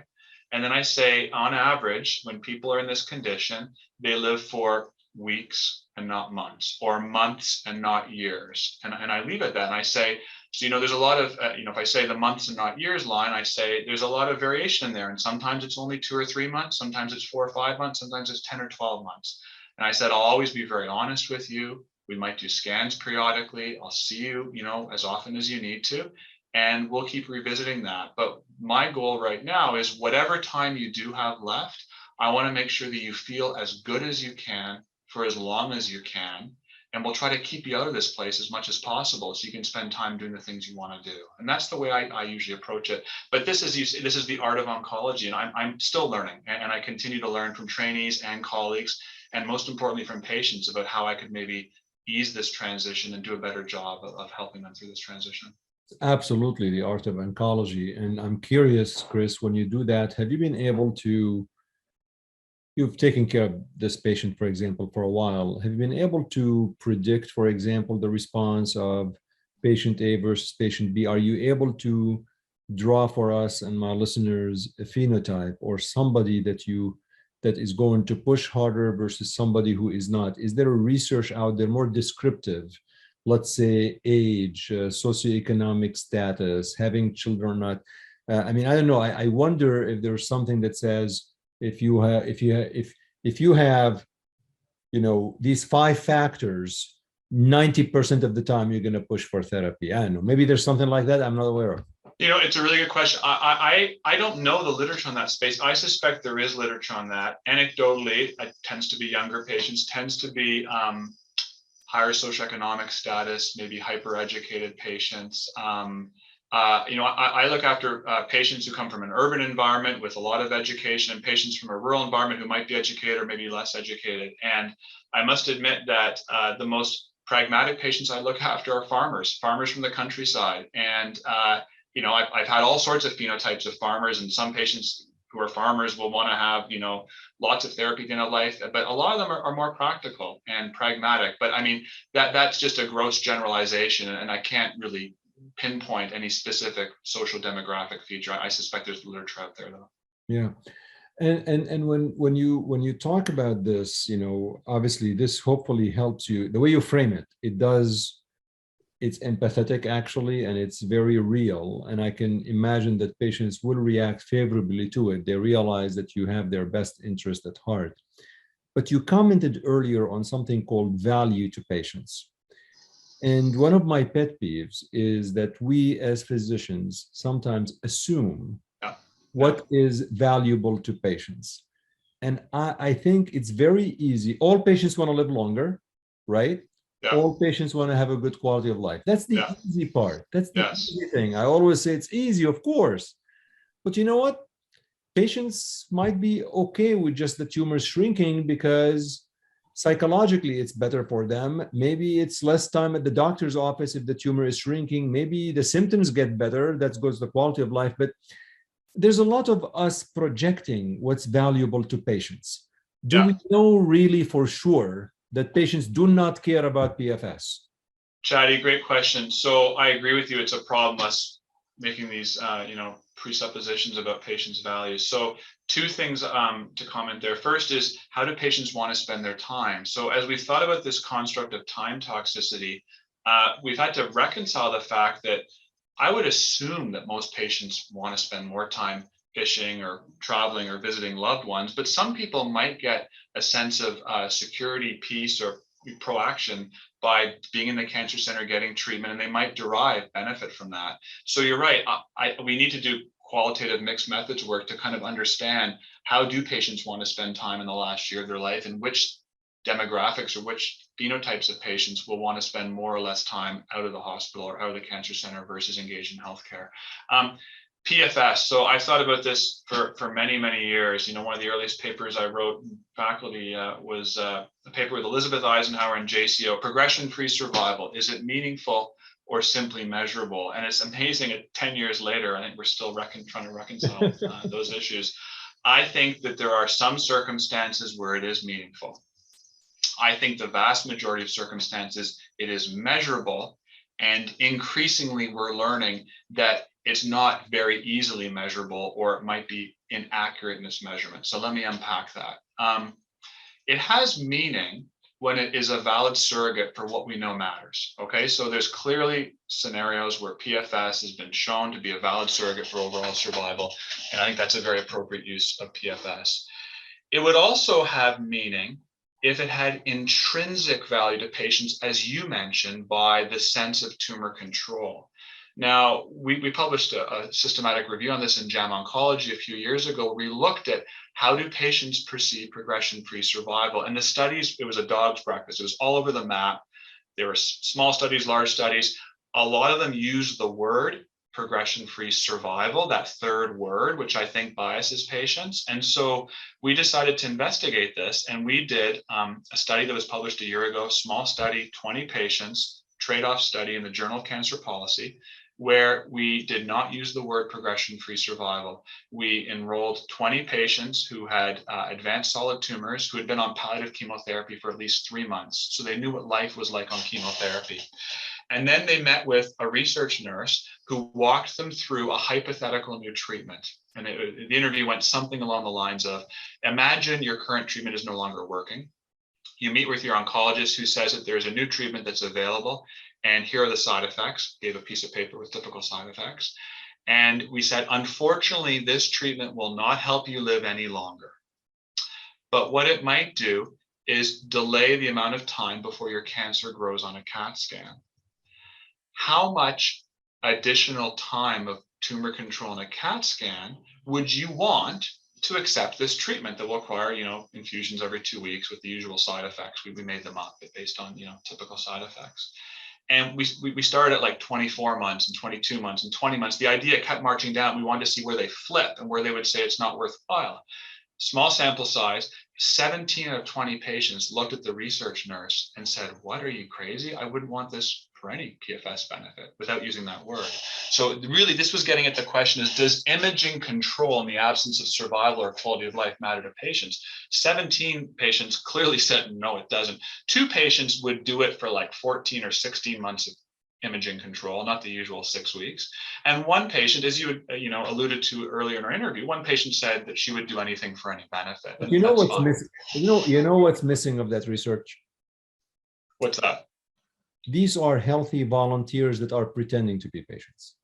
And then I say, on average, when people are in this condition, they live for weeks and not months, or months and not years. And I leave it at that. And I say, so, there's a lot of, if I say the months and not years line, I say there's a lot of variation in there. And sometimes it's only 2 or 3 months. Sometimes it's 4 or 5 months. Sometimes it's 10 or 12 months. And I said, I'll always be very honest with you. We might do scans periodically. I'll see you, as often as you need to, and we'll keep revisiting that. But my goal right now is whatever time you do have left, I want to make sure that you feel as good as you can for as long as you can. And we'll try to keep you out of this place as much as possible so you can spend time doing the things you want to do. And that's the way I usually approach it. But this is the art of oncology, and I'm still learning, and I continue to learn from trainees and colleagues, and most importantly from patients, about how I could maybe ease this transition and do a better job of helping them through this transition. Absolutely, the art of oncology. And I'm curious, Chris, when you do that, have you been able to, you've taken care of this patient, for example, for a while, have you been able to predict, for example, the response of patient A versus patient B? Are you able to draw for us and my listeners a phenotype or somebody that is going to push harder versus somebody who is not? Is there a research out there more descriptive, let's say age, socioeconomic status, having children or not? I don't know. I wonder if there's something that says if you have these 5 factors, 90% of the time you're going to push for therapy. I don't know. Maybe there's something like that I'm not aware of. It's a really good question. I don't know the literature on that space. I suspect there is literature on that. Anecdotally, it tends to be younger patients, tends to be higher socioeconomic status, maybe hyper-educated patients. I look after patients who come from an urban environment with a lot of education, and patients from a rural environment who might be educated or maybe less educated. And I must admit that the most pragmatic patients I look after are farmers from the countryside. And I've had all sorts of phenotypes of farmers, and some patients who are farmers will want to have, lots of therapy at the end of life, but a lot of them are more practical and pragmatic. But that's just a gross generalization, and I can't really pinpoint any specific social demographic feature. I suspect there's literature out there though. Yeah. And when you talk about this, obviously this hopefully helps you. The way you frame it, it's empathetic actually, and it's very real. And I can imagine that patients will react favorably to it. They realize that you have their best interest at heart. But you commented earlier on something called value to patients. And one of my pet peeves is that we as physicians sometimes assume what is valuable to patients. And I think it's very easy. All patients want to live longer, right? Yeah. All patients want to have a good quality of life. That's the easy part. That's the easy thing. I always say it's easy, of course. But you know what? Patients might be okay with just the tumor shrinking because psychologically it's better for them. Maybe it's less time at the doctor's office if the tumor is shrinking. Maybe the symptoms get better. That goes to the quality of life. But there's a lot of us projecting what's valuable to patients. Do we know really for sure that patients do not care about PFS? Chadi, great question. So I agree with you. It's a problem us making these, presuppositions about patients' values. So two things to comment there. First is, how do patients want to spend their time? So as we've thought about this construct of time toxicity, we've had to reconcile the fact that I would assume that most patients want to spend more time fishing or traveling or visiting loved ones, but some people might get a sense of security, peace, or proaction by being in the cancer center, getting treatment, and they might derive benefit from that. So you're right. We need to do qualitative mixed methods work to kind of understand, how do patients want to spend time in the last year of their life, and which demographics or which phenotypes of patients will want to spend more or less time out of the hospital or out of the cancer center versus engaged in healthcare. PFS. So I thought about this for many, many years. One of the earliest papers I wrote in faculty was a paper with Elizabeth Eisenhower and JCO, progression-free survival. Is it meaningful or simply measurable? And it's amazing, 10 years later, I think we're still trying to reconcile those issues. I think that there are some circumstances where it is meaningful. I think the vast majority of circumstances, it is measurable. And increasingly, we're learning that it's not very easily measurable, or it might be inaccurate in its measurement. So let me unpack that. It has meaning when it is a valid surrogate for what we know matters. Okay, so there's clearly scenarios where PFS has been shown to be a valid surrogate for overall survival. And I think that's a very appropriate use of PFS. It would also have meaning if it had intrinsic value to patients, as you mentioned, by the sense of tumor control. Now, we published a systematic review on this in JAMA Oncology a few years ago. We looked at how do patients perceive progression-free survival. And the studies, it was a dog's breakfast. It was all over the map. There were small studies, large studies. A lot of them used the word progression-free survival, that third word, which I think biases patients. And so we decided to investigate this, and we did a study that was published a year ago, small study, 20 patients, trade-off study in the Journal of Cancer Policy, where we did not use the word progression-free survival. We enrolled 20 patients who had advanced solid tumors who had been on palliative chemotherapy for at least 3 months. So they knew what life was like on chemotherapy. And then they met with a research nurse who walked them through a hypothetical new treatment. And the interview went something along the lines of, imagine your current treatment is no longer working. You meet with your oncologist who says that there's a new treatment that's available, and here are the side effects. Gave a piece of paper with typical side effects. And we said, unfortunately, this treatment will not help you live any longer. But what it might do is delay the amount of time before your cancer grows on a CAT scan. How much additional time of tumor control in a CAT scan would you want to accept this treatment that will require, infusions every 2 weeks with the usual side effects? We made them up based on, typical side effects. And we started at like 24 months and 22 months and 20 months. The idea kept marching down. We wanted to see where they flip and where they would say it's not worthwhile. Small sample size, 17 out of 20 patients looked at the research nurse and said, what, are you crazy? I wouldn't want this for any PFS benefit, without using that word. So really, this was getting at the question is, does imaging control in the absence of survival or quality of life matter to patients? 17 patients clearly said, no, it doesn't. 2 patients would do it for like 14 or 16 months of imaging control, not the usual 6 weeks. And 1 patient, as you alluded to earlier in our interview, 1 patient said that she would do anything for any benefit. But you know what's missing? You know what's missing of that research? What's that? These are healthy volunteers that are pretending to be patients.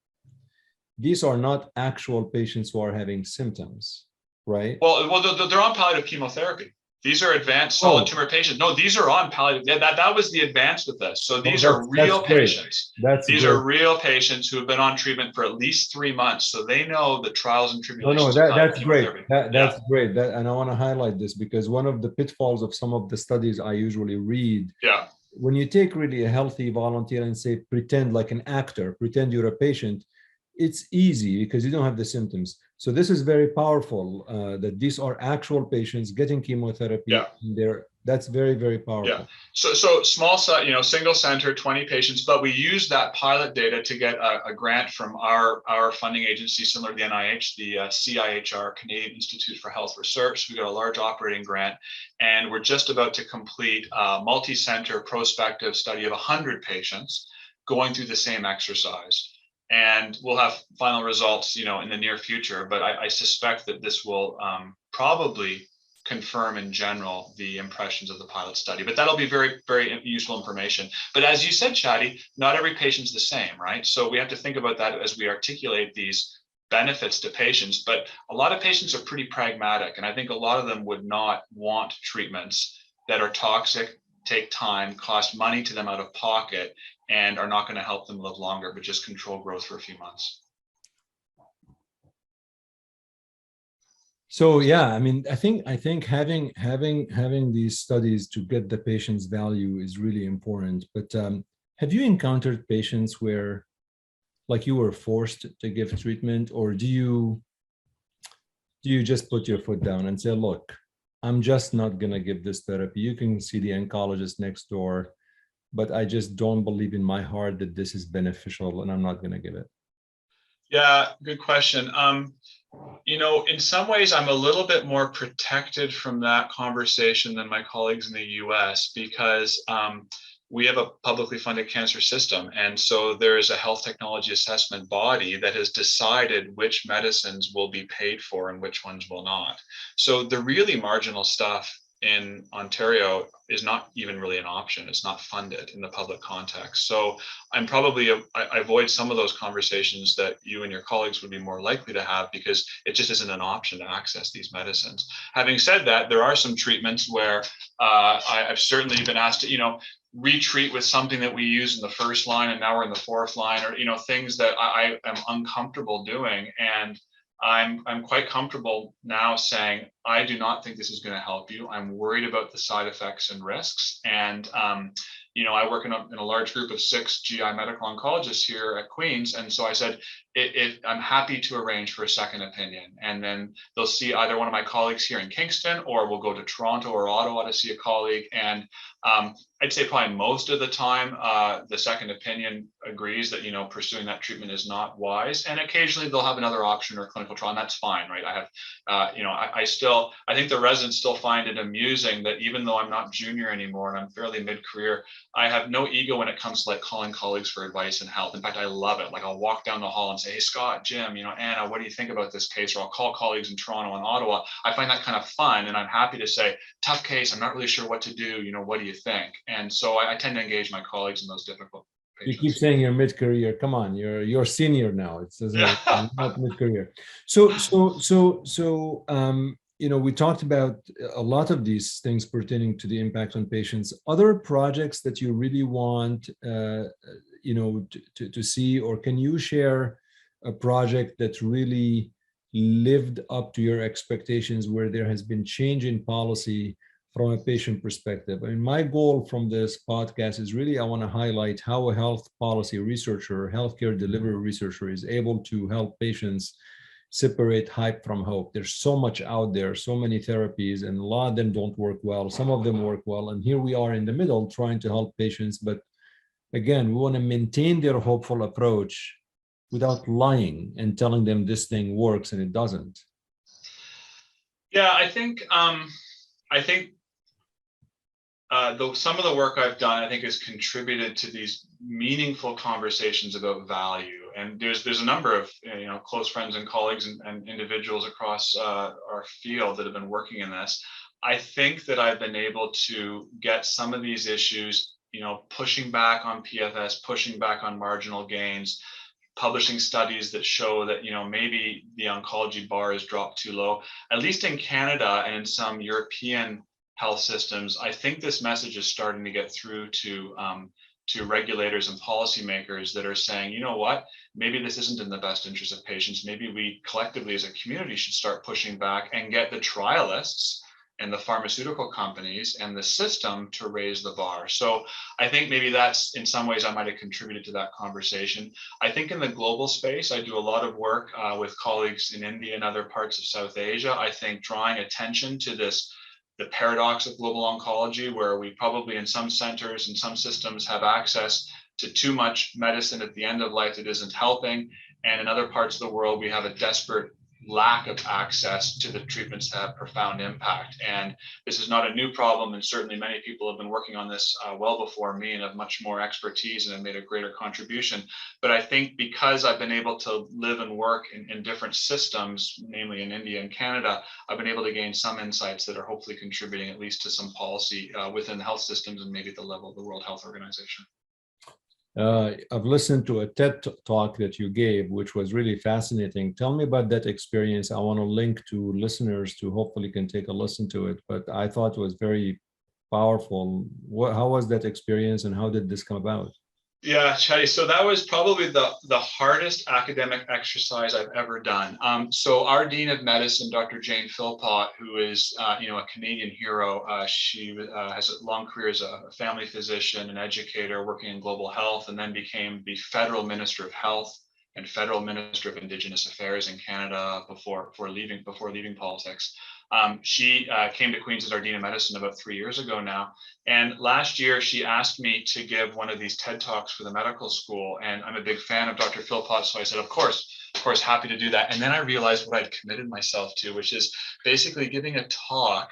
These are not actual patients who are having symptoms, right? Well, they're on palliative chemotherapy. These are advanced solid tumor patients. No, these are on palliative. Yeah, that was the advance with this. So these are real patients. These are real patients who have been on treatment for at least 3 months. So they know the trials and tribulations. That's great. That's great. And I want to highlight this because one of the pitfalls of some of the studies I usually read, when you take really a healthy volunteer and say, pretend like an actor, pretend you're a patient, it's easy because you don't have the symptoms. So this is very powerful, that these are actual patients getting chemotherapy. That's very, very powerful. So small, single center, 20 patients, but we used that pilot data to get a grant from our funding agency, similar to the NIH, the CIHR, Canadian Institute for Health Research. We got a large operating grant, and we're just about to complete a multi-center prospective study of 100 patients going through the same exercise. And we'll have final results, in the near future. But I suspect that this will probably confirm in general the impressions of the pilot study. But that'll be very, very useful information. But as you said, Chadi, not every patient's the same, right? So we have to think about that as we articulate these benefits to patients. But a lot of patients are pretty pragmatic. And I think a lot of them would not want treatments that are toxic, take time, cost money to them out of pocket, and are not going to help them live longer, but just control growth for a few months. So yeah, I mean, I think having these studies to get the patient's value is really important. But have you encountered patients where, like, you were forced to give treatment, or do you just put your foot down and say, look, I'm just not going to give this therapy. You can see the oncologist next door, but I just don't believe in my heart that this is beneficial, and I'm not going to give it? Yeah, good question. In some ways, I'm a little bit more protected from that conversation than my colleagues in the US because we have a publicly funded cancer system. And so there is a health technology assessment body that has decided which medicines will be paid for and which ones will not. So the really marginal stuff in Ontario is not even really an option. It's not funded in the public context. So I'm probably, I avoid some of those conversations that you and your colleagues would be more likely to have because it just isn't an option to access these medicines. Having said that, there are some treatments where I've certainly been asked to, retreat with something that we use in the first line and now we're in the fourth line, or, things that I am uncomfortable doing. And I'm quite comfortable now saying, I do not think this is going to help you. I'm worried about the side effects and risks. And, I work in a large group of 6 GI medical oncologists here at Queen's. And so I said, I'm happy to arrange for a second opinion. And then they'll see either one of my colleagues here in Kingston, or we'll go to Toronto or Ottawa to see a colleague. And I'd say probably most of the time, the second opinion agrees that, pursuing that treatment is not wise. And occasionally they'll have another option or clinical trial, and that's fine, right? I have, I think the residents still find it amusing that even though I'm not junior anymore and I'm fairly mid-career, I have no ego when it comes to like calling colleagues for advice and help. In fact, I love it. Like I'll walk down the hall and say, hey, Scott, Jim, Anna, what do you think about this case? Or I'll call colleagues in Toronto and Ottawa. I find that kind of fun. And I'm happy to say, tough case, I'm not really sure what to do. What do you think? And so I tend to engage my colleagues in those difficult patients. You keep saying you're mid-career. Come on, you're senior now. It's not mid-career. So we talked about a lot of these things pertaining to the impact on patients. Other projects that you really want, to see, or can you share a project that really lived up to your expectations, where there has been change in policy from a patient perspective? I mean, my goal from this podcast is really, I want to highlight how a health policy researcher, healthcare delivery researcher is able to help patients separate hype from hope. There's so much out there, so many therapies, and a lot of them don't work well. Some of them work well. And here we are in the middle trying to help patients. But again, we want to maintain their hopeful approach without lying and telling them this thing works and it doesn't. Yeah, I think some of the work I've done, I think, has contributed to these meaningful conversations about value. And there's a number of close friends and colleagues and individuals across our field that have been working in this. I think that I've been able to get some of these issues, pushing back on PFS, pushing back on marginal gains, publishing studies that show that maybe the oncology bar is dropped too low. At least in Canada and in some European health systems, I think this message is starting to get through to regulators and policymakers that are saying, you know what, maybe this isn't in the best interest of patients. Maybe we collectively as a community should start pushing back and get the trialists and the pharmaceutical companies and the system to raise the bar. So I think maybe that's, in some ways, I might have contributed to that conversation. I think in the global space, I do a lot of work with colleagues in India and other parts of South Asia. I think drawing attention to this, the paradox of global oncology, where we probably in some centers and some systems have access to too much medicine at the end of life that isn't helping. And in other parts of the world, we have a desperate lack of access to the treatments that have profound impact. And this is not a new problem. And certainly many people have been working on this well before me and have much more expertise and have made a greater contribution. But I think because I've been able to live and work in different systems, namely in India and Canada, I've been able to gain some insights that are hopefully contributing at least to some policy within the health systems and maybe at the level of the World Health Organization. I've listened to a TED talk that you gave, which was really fascinating. Tell me about that experience. I want to link to listeners to hopefully can take a listen to it, but I thought it was very powerful. How was that experience and how did this come about? Yeah, Chadi. So that was probably the hardest academic exercise I've ever done. So our Dean of Medicine, Dr. Jane Philpott, who is a Canadian hero, she has a long career as a family physician and educator working in global health, and then became the Federal Minister of Health and Federal Minister of Indigenous Affairs in Canada before leaving politics. She came to Queens as our Dean of Medicine about 3 years ago now. And last year, she asked me to give one of these TED Talks for the medical school. And I'm a big fan of Dr. Philpott, so I said, of course, happy to do that. And then I realized what I'd committed myself to, which is basically giving a talk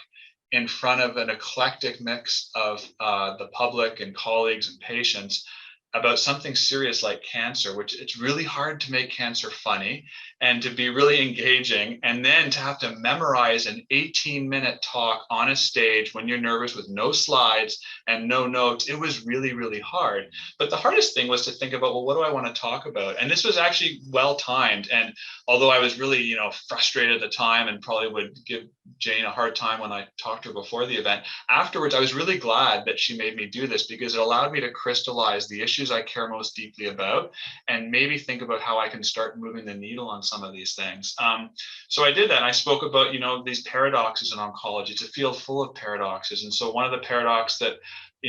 in front of an eclectic mix of the public and colleagues and patients about something serious like cancer, which it's really hard to make cancer funny and to be really engaging, and then to have to memorize an 18-minute talk on a stage when you're nervous with no slides and no notes. It was really, really hard. But the hardest thing was to think about, well, what do I want to talk about? And this was actually well timed. And although I was really, frustrated at the time and probably would give Jane a hard time when I talked to her before the event, afterwards, I was really glad that she made me do this because it allowed me to crystallize the issues I care most deeply about and maybe think about how I can start moving the needle on some of these things. So I did that. And I spoke about, these paradoxes in oncology. It's a field full of paradoxes. And so one of the paradoxes that,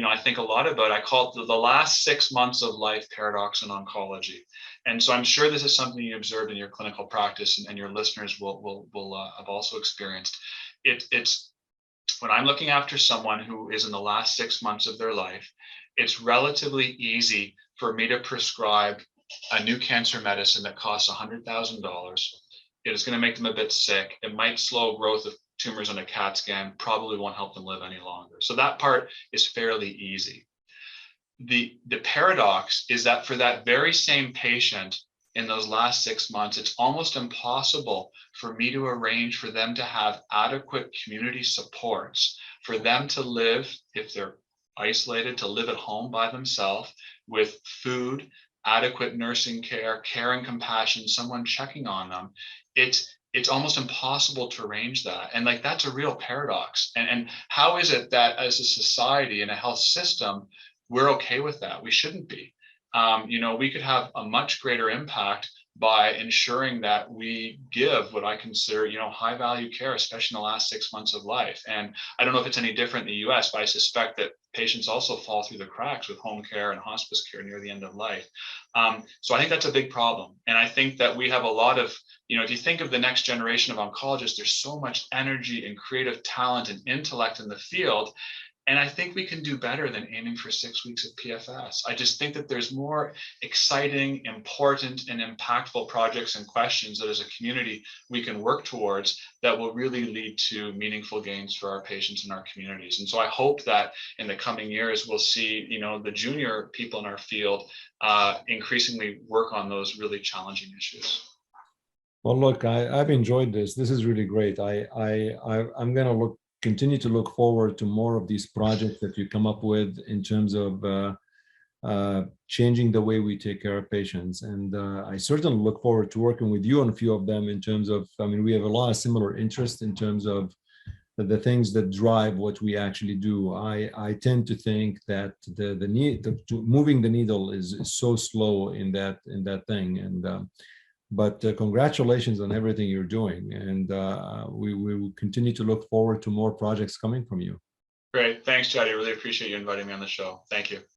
I think a lot about, I call it the last 6 months of life paradox in oncology. And so I'm sure this is something you observed in your clinical practice and your listeners will have also experienced. It's when I'm looking after someone who is in the last 6 months of their life, it's relatively easy for me to prescribe a new cancer medicine that costs $100,000. It is going to make them a bit sick. It might slow growth of tumors on a CAT scan, probably won't help them live any longer. So that part is fairly easy. The paradox is that for that very same patient in those last 6 months, it's almost impossible for me to arrange for them to have adequate community supports, for them to live, if they're isolated, to live at home by themselves with food, adequate nursing care, care and compassion, someone checking on them. It's almost impossible to arrange that. And that's a real paradox. And how is it that as a society and a health system, we're okay with that? We shouldn't be. We could have a much greater impact by ensuring that we give what I consider, high value care, especially in the last 6 months of life. And I don't know if it's any different in the US, but I suspect that patients also fall through the cracks with home care and hospice care near the end of life. So I think that's a big problem. And I think that we have a lot of, if you think of the next generation of oncologists, there's so much energy and creative talent and intellect in the field. And I think we can do better than aiming for 6 weeks of PFS. I just think that there's more exciting, important, and impactful projects and questions that as a community we can work towards that will really lead to meaningful gains for our patients and our communities. And so I hope that in the coming years, we'll see, the junior people in our field increasingly work on those really challenging issues. Well, look, I've enjoyed this. This is really great. I'm going to continue to look forward to more of these projects that you come up with in terms of changing the way we take care of patients. And I certainly look forward to working with you on a few of them in terms of, we have a lot of similar interests in terms of the things that drive what we actually do. I tend to think that moving the needle is so slow in that thing. And but congratulations on everything you're doing, and we will continue to look forward to more projects coming from you. Great, thanks, Chadi. Really appreciate you inviting me on the show. Thank you.